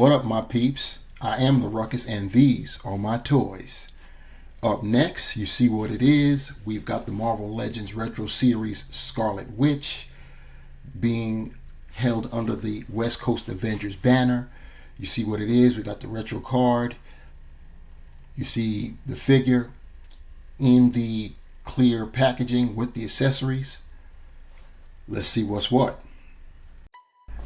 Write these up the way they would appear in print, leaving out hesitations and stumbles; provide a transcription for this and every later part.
What up, my peeps? I am the Ruckus, and these are my toys. Up next, you see what it is. We've got the Marvel Legends Retro Series Scarlet Witch being held under the West Coast Avengers banner. You see what it is. We got the retro card. You see the figure in the clear packaging with the accessories. Let's see what's what.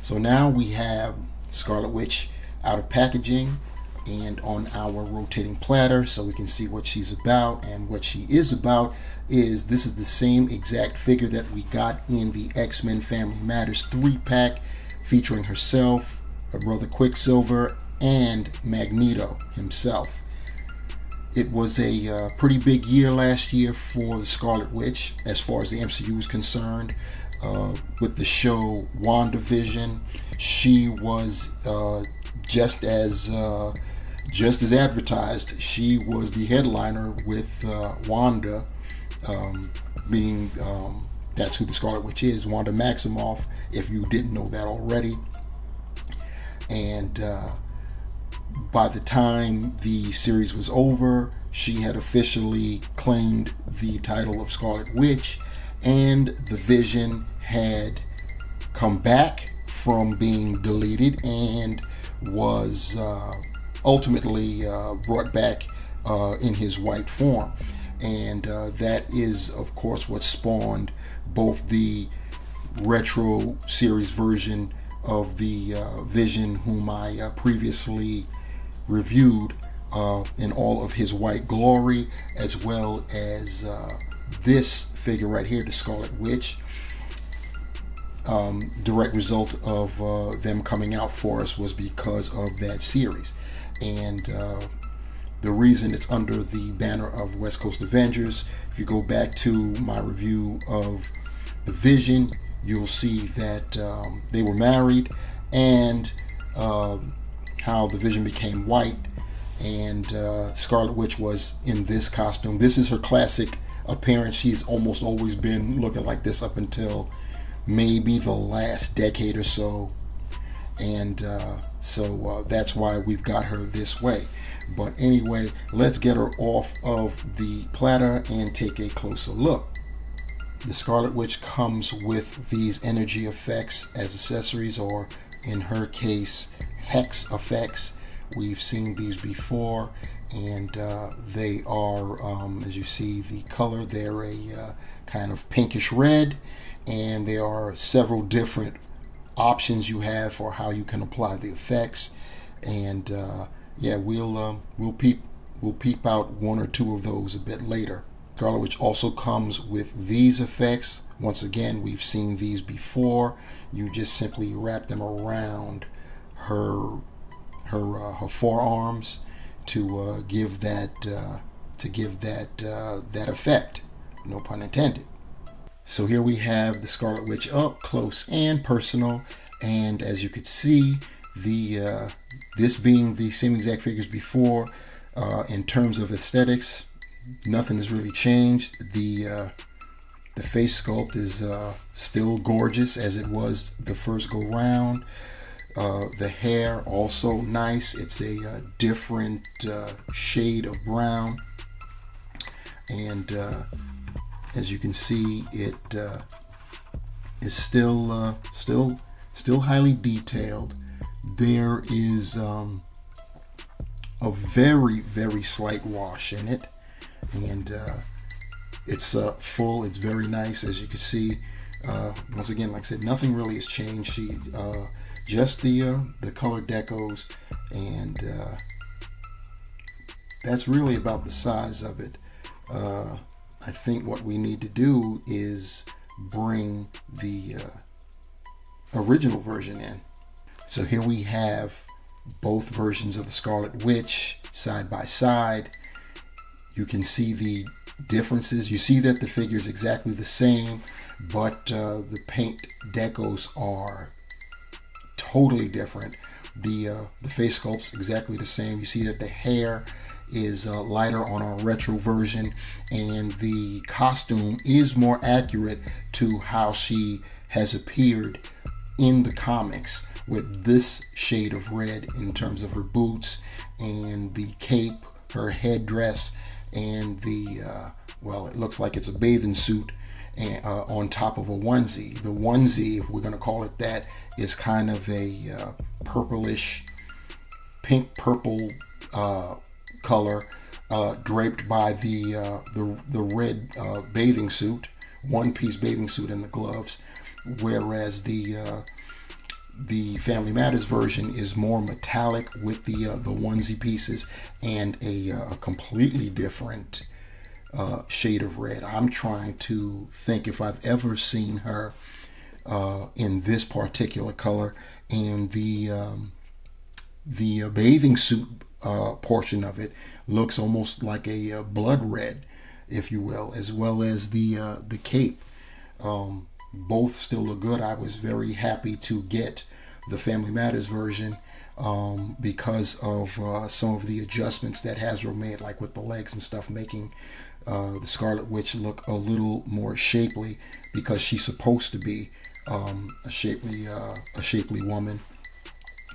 So now we have Scarlet Witch out of packaging and on our rotating platter, so we can see what she's about. And what she is about is, this is the same exact figure that we got in the X-Men Family Matters 3-pack, featuring herself, her brother Quicksilver, and Magneto himself. It was a pretty big year last year for the Scarlet Witch as far as the MCU is concerned. With the show WandaVision, she was just as advertised. She was the headliner with Wanda being that's who the Scarlet Witch is, Wanda Maximoff, if you didn't know that already. And by the time the series was over, she had officially claimed the title of Scarlet Witch, and the Vision had come back from being deleted and was ultimately brought back in his white form. And that is, of course, what spawned both the retro series version of the Vision, whom I previously reviewed in all of his white glory, as well as this figure right here, the Scarlet Witch. Direct result of them coming out for us was because of that series. And the reason it's under the banner of West Coast Avengers, if you go back to my review of the Vision, you'll see that they were married, and how the Vision became white, and Scarlet Witch was in this costume. This is her classic appearance. She's almost always been looking like this up until maybe the last decade or so, and so that's why we've got her this way. But anyway, let's get her off of the platter and take a closer look. The Scarlet Witch comes with these energy effects as accessories, or in her case, hex effects. We've seen these before, and they are, as you see the color, they're a kind of pinkish red, and there are several different options you have for how you can apply the effects. And yeah, we'll peep out one or two of those a bit later. Scarlet Witch also comes with these effects. Once again, we've seen these before. You just simply wrap them around her forearms to give that that effect. No pun intended. So here we have the Scarlet Witch up close and personal, and as you could see, the this being the same exact figures before, in terms of aesthetics, nothing has really changed. The face sculpt is still gorgeous as it was the first go round. The hair also nice. It's a different shade of brown, and as you can see, it is still highly detailed. There is a very, very slight wash in it, and it's full. It's very nice, as you can see. Once again, like I said, nothing really has changed. Just the color decos, and that's really about the size of it. I think what we need to do is bring the original version in. So here we have both versions of the Scarlet Witch side by side. You can see the differences. You see that the figure is exactly the same, but the paint decos are totally different. The face sculpt's exactly the same. You see that the hair is lighter on our retro version, and the costume is more accurate to how she has appeared in the comics with this shade of red in terms of her boots and the cape, her headdress, and the well, it looks like it's a bathing suit and on top of a onesie. The onesie, if we're going to call it that, is kind of a purplish, pink purple color, draped by the red bathing suit, one-piece bathing suit, and the gloves. Whereas the Family Matters version is more metallic with the onesie pieces and a completely different shade of red. I'm trying to think if I've ever seen her in this particular color, and the bathing suit portion of it looks almost like a blood red, if you will, as well as the cape. Both still look good. I was very happy to get the Family Matters version because of some of the adjustments that Hasbro made, like with the legs and stuff, making the Scarlet Witch look a little more shapely, because she's supposed to be a shapely woman.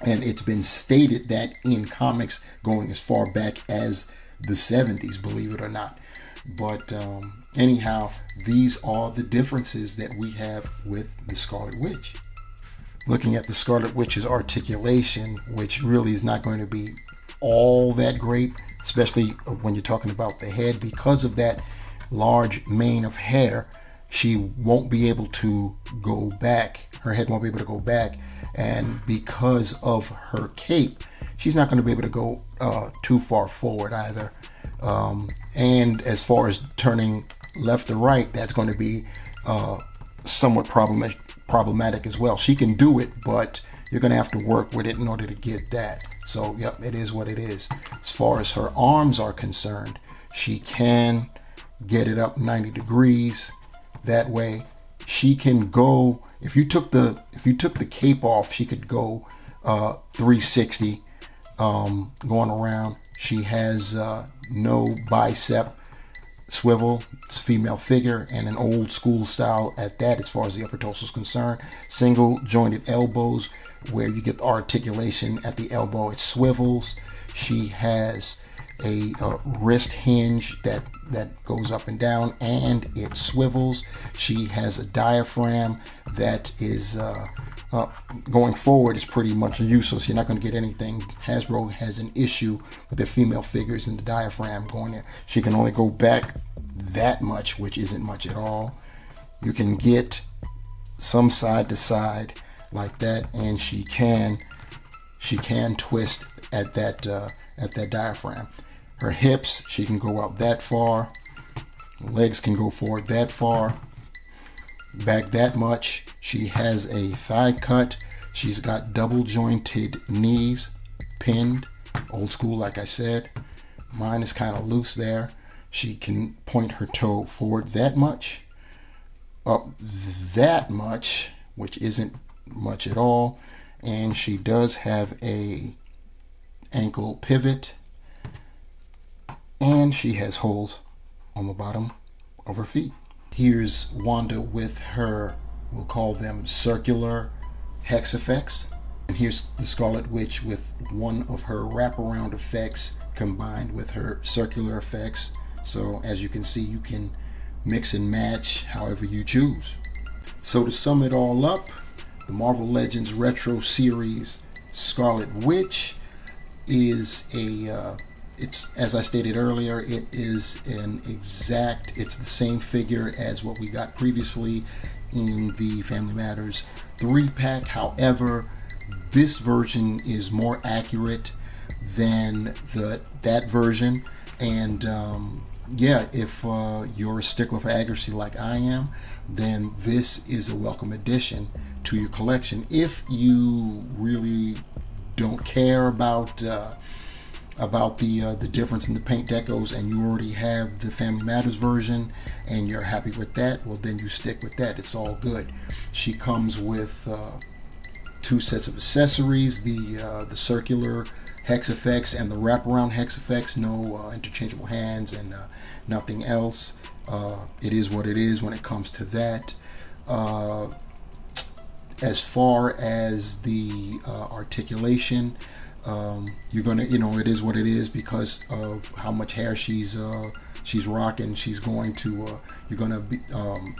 And it's been stated that in comics going as far back as the 70s, believe it or not. But anyhow, these are the differences that we have with the Scarlet Witch. Looking at the Scarlet Witch's articulation, which really is not going to be all that great, especially when you're talking about the head, because of that large mane of hair. She won't be able to go back. Her head won't be able to go back. And because of her cape, she's not going to be able to go too far forward either. And as far as turning left or right, that's going to be somewhat problematic as well. She can do it, but you're going to have to work with it in order to get that. So, yep, it is what it is. As far as her arms are concerned, she can get it up 90 degrees. That way, she can go. If you took the cape off, she could go 360 going around. She has no bicep swivel. It's a female figure, and an old school style at that, as far as the upper torso is concerned. Single jointed elbows, where you get the articulation at the elbow. It swivels. She has a wrist hinge that goes up and down, and it swivels. She has a diaphragm that is going forward is pretty much useless. You're not going to get anything. Hasbro has an issue with their female figures and the diaphragm going there. She can only go back that much, which isn't much at all. You can get some side to side like that, and she can twist at that diaphragm. Her hips, she can go out that far. Legs can go forward that far. Back that much. She has a thigh cut. She's got double jointed knees, pinned, old school like I said. Mine is kind of loose there. She can point her toe forward that much, up that much, which isn't much at all. And she does have a ankle pivot, and she has holes on the bottom of her feet. Here's Wanda with her, we'll call them circular hex effects. And here's the Scarlet Witch with one of her wraparound effects combined with her circular effects. So as you can see, you can mix and match however you choose. So to sum it all up, the Marvel Legends Retro Series Scarlet Witch is it's, as I stated earlier, it is it's the same figure as what we got previously in the Family Matters 3-pack. However, this version is more accurate than that version. And yeah, if you're a stickler for accuracy like I am, then this is a welcome addition to your collection. If you really don't care about the difference in the paint decos, and you already have the Family Matters version and you're happy with that, well, then you stick with that. It's all good. She comes with 2 sets of accessories, the circular hex effects and the wraparound hex effects. No interchangeable hands and nothing else. It is what it is when it comes to that. as far as the articulation, you're gonna, it is what it is because of how much hair she's rocking. She's going to you're gonna be,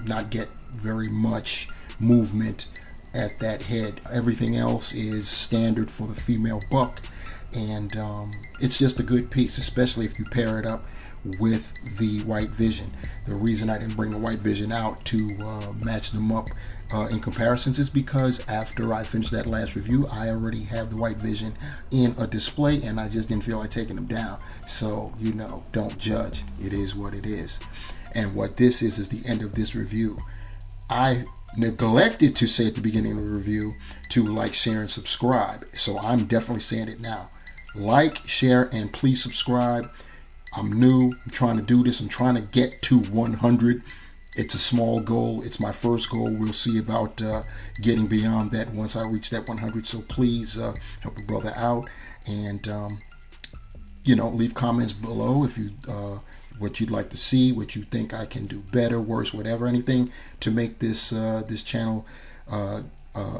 not get very much movement at that head. Everything else is standard for the female buck, and it's just a good piece, especially if you pair it up with the white vision. The reason I didn't bring the white vision out to match them up in comparisons is because after I finished that last review, I already have the white vision in a display, and I just didn't feel like taking them down. So, don't judge. It is what it is. And what this is the end of this review. I neglected to say at the beginning of the review to like, share, and subscribe. So I'm definitely saying it now. Like, share, and please subscribe. I'm new. I'm trying to do this. I'm trying to get to 100. It's a small goal. It's my first goal. We'll see about getting beyond that once I reach that 100. So please help a brother out, and leave comments below if you what you'd like to see, what you think I can do better, worse, whatever, anything to make this this channel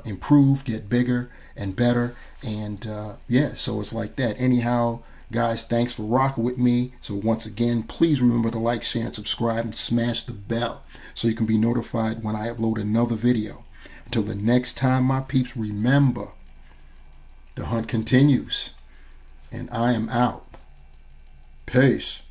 improve, get bigger and better, and so it's like that. Anyhow, guys, thanks for rocking with me. So once again, please remember to like, share, and subscribe, and smash the bell so you can be notified when I upload another video. Until the next time, my peeps, remember, the hunt continues, and I am out. Peace.